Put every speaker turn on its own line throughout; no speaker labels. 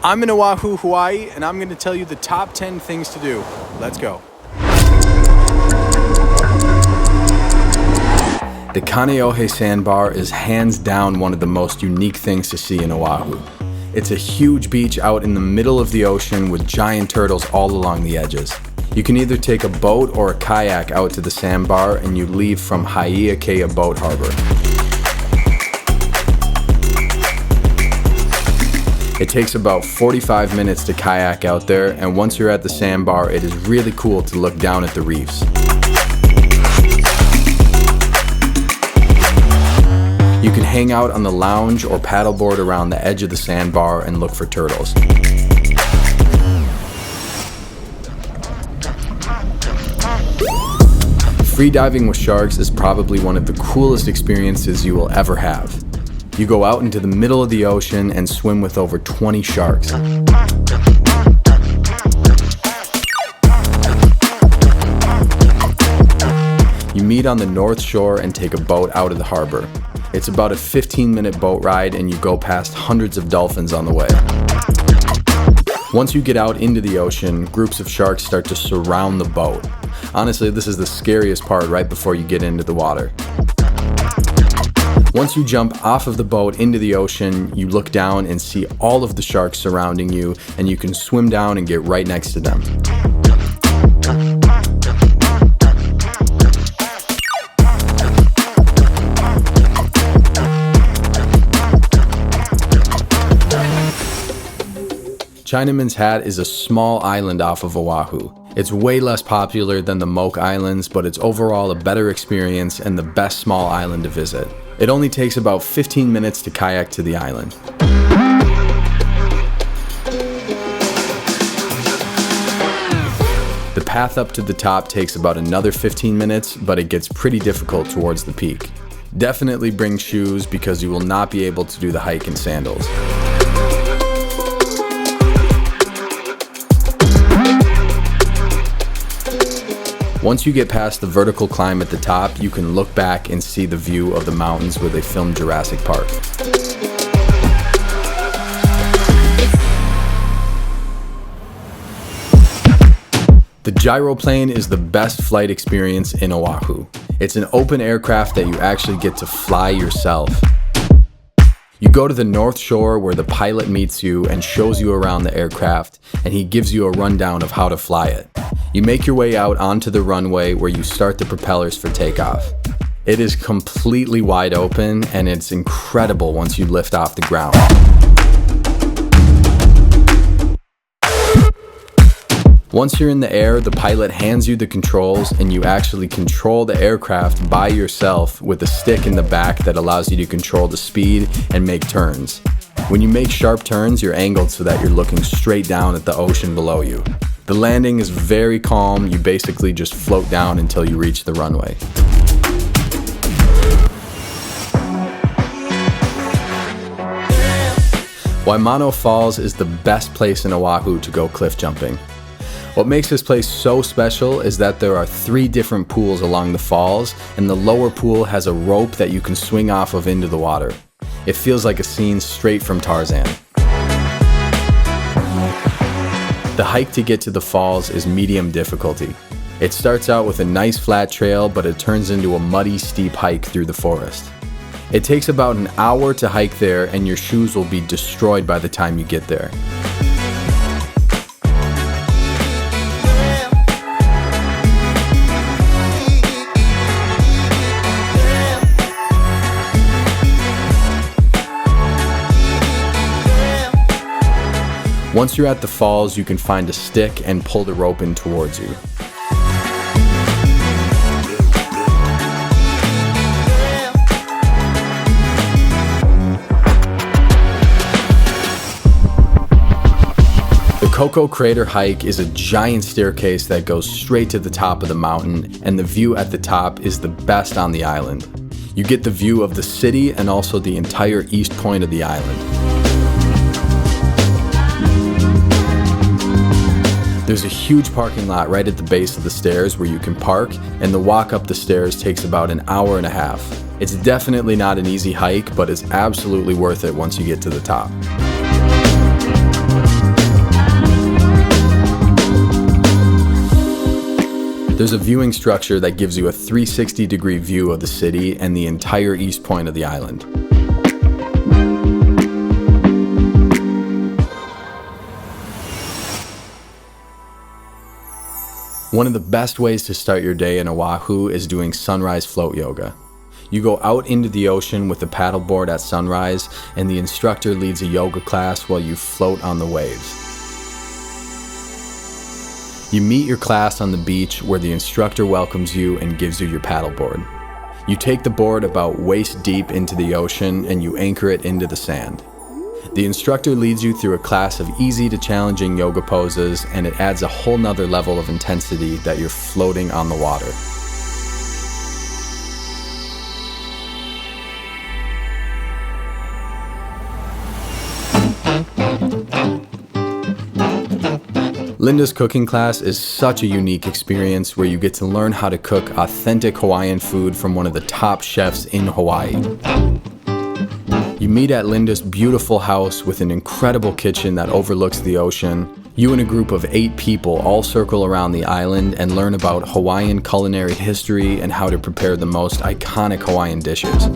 I'm in Oahu, Hawaii, and I'm going to tell you the top 10 things to do. Let's go. The Kaneohe Sandbar is hands down one of the most unique things to see in Oahu. It's a huge beach out in the middle of the ocean with giant turtles all along the edges. You can either take a boat or a kayak out to the sandbar and you leave from Ualaka'a Boat Harbor. It takes about 45 minutes to kayak out there, and once you're at the sandbar, it is really cool to look down at the reefs. You can hang out on the lounge or paddleboard around the edge of the sandbar and look for turtles. Free diving with sharks is probably one of the coolest experiences you will ever have. You go out into the middle of the ocean and swim with over 20 sharks. You meet on the north shore and take a boat out of the harbor. It's about a 15-minute boat ride and you go past hundreds of dolphins on the way. Once you get out into the ocean, groups of sharks start to surround the boat. Honestly, this is the scariest part right before you get into the water. Once you jump off of the boat into the ocean, you look down and see all of the sharks surrounding you, and you can swim down and get right next to them. Chinaman's Hat is a small island off of Oahu. It's way less popular than the Moke Islands, but it's overall a better experience and the best small island to visit. It only takes about 15 minutes to kayak to the island. The path up to the top takes about another 15 minutes, but it gets pretty difficult towards the peak. Definitely bring shoes because you will not be able to do the hike in sandals. Once you get past the vertical climb at the top, you can look back and see the view of the mountains where they filmed Jurassic Park. The Gyroplane is the best flight experience in Oahu. It's an open aircraft that you actually get to fly yourself. You go to the North Shore where the pilot meets you and shows you around the aircraft, and he gives you a rundown of how to fly it. You make your way out onto the runway where you start the propellers for takeoff. It is completely wide open and it's incredible once you lift off the ground. Once you're in the air, the pilot hands you the controls and you actually control the aircraft by yourself with a stick in the back that allows you to control the speed and make turns. When you make sharp turns, you're angled so that you're looking straight down at the ocean below you. The landing is very calm. You basically just float down until you reach the runway. Waimano Falls is the best place in Oahu to go cliff jumping. What makes this place so special is that there are 3 different pools along the falls, and the lower pool has a rope that you can swing off of into the water. It feels like a scene straight from Tarzan. The hike to get to the falls is medium difficulty. It starts out with a nice flat trail, but it turns into a muddy, steep hike through the forest. It takes about an hour to hike there, and your shoes will be destroyed by the time you get there. Once you're at the falls, you can find a stick and pull the rope in towards you. The Koko Crater hike is a giant staircase that goes straight to the top of the mountain, and the view at the top is the best on the island. You get the view of the city and also the entire east point of the island. There's a huge parking lot right at the base of the stairs where you can park, and the walk up the stairs takes about an hour and a half. It's definitely not an easy hike, but it's absolutely worth it once you get to the top. There's a viewing structure that gives you a 360-degree view of the city and the entire east point of the island. One of the best ways to start your day in Oahu is doing sunrise float yoga. You go out into the ocean with a paddleboard at sunrise, and the instructor leads a yoga class while you float on the waves. You meet your class on the beach where the instructor welcomes you and gives you your paddleboard. You take the board about waist deep into the ocean and you anchor it into the sand. The instructor leads you through a class of easy to challenging yoga poses, and it adds a whole nother level of intensity that you're floating on the water. Linda's cooking class is such a unique experience where you get to learn how to cook authentic Hawaiian food from one of the top chefs in Hawaii. You meet at Linda's beautiful house with an incredible kitchen that overlooks the ocean. You and a group of 8 people all circle around the island and learn about Hawaiian culinary history and how to prepare the most iconic Hawaiian dishes.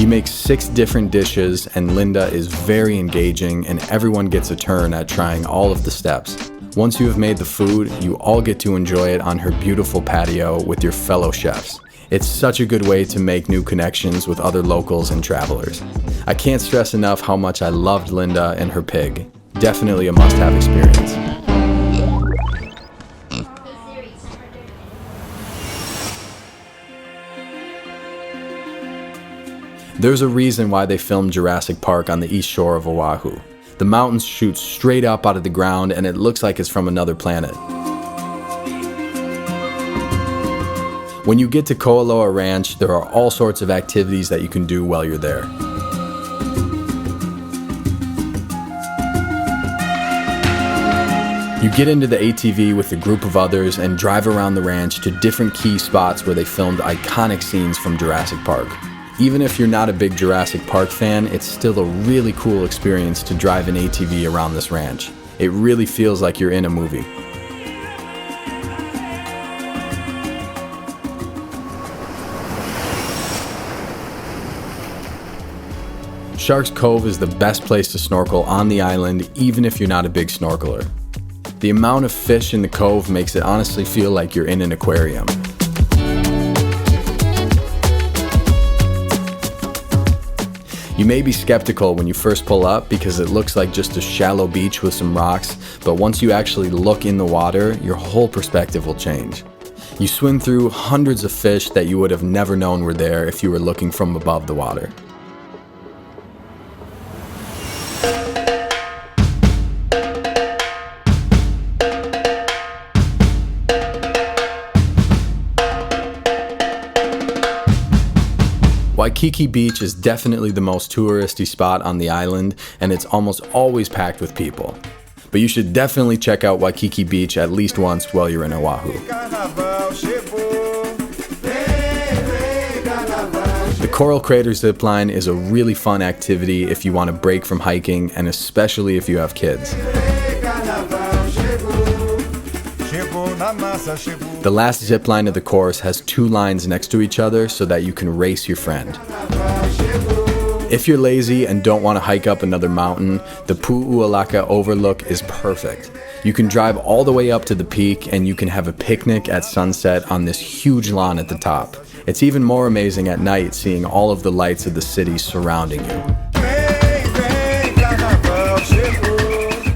You make 6 different dishes, and Linda is very engaging, and everyone gets a turn at trying all of the steps. Once you have made the food, you all get to enjoy it on her beautiful patio with your fellow chefs. It's such a good way to make new connections with other locals and travelers. I can't stress enough how much I loved Linda and her pig. Definitely a must-have experience. There's a reason why they filmed Jurassic Park on the east shore of Oahu. The mountains shoot straight up out of the ground and it looks like it's from another planet. When you get to Kualoa Ranch, there are all sorts of activities that you can do while you're there. You get into the ATV with a group of others and drive around the ranch to different key spots where they filmed iconic scenes from Jurassic Park. Even if you're not a big Jurassic Park fan, it's still a really cool experience to drive an ATV around this ranch. It really feels like you're in a movie. Sharks Cove is the best place to snorkel on the island, even if you're not a big snorkeler. The amount of fish in the cove makes it honestly feel like you're in an aquarium. You may be skeptical when you first pull up because it looks like just a shallow beach with some rocks, but once you actually look in the water, your whole perspective will change. You swim through hundreds of fish that you would have never known were there if you were looking from above the water. Waikiki Beach is definitely the most touristy spot on the island, and it's almost always packed with people. But you should definitely check out Waikiki Beach at least once while you're in Oahu. The Koko Crater Zipline is a really fun activity if you want to break from hiking, and especially if you have kids. The last zip line of the course has 2 lines next to each other so that you can race your friend. If you're lazy and don't want to hike up another mountain, the Ualaka'a Overlook is perfect. You can drive all the way up to the peak and you can have a picnic at sunset on this huge lawn at the top. It's even more amazing at night seeing all of the lights of the city surrounding you.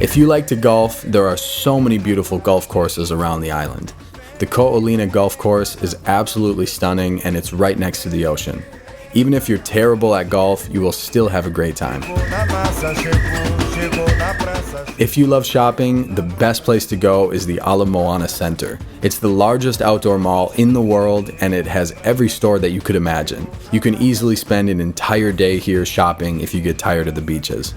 If you like to golf, there are so many beautiful golf courses around the island. The Olina golf course is absolutely stunning and it's right next to the ocean. Even if you're terrible at golf, you will still have a great time. If you love shopping, the best place to go is the Ala Moana Center. It's the largest outdoor mall in the world and it has every store that you could imagine. You can easily spend an entire day here shopping if you get tired of the beaches.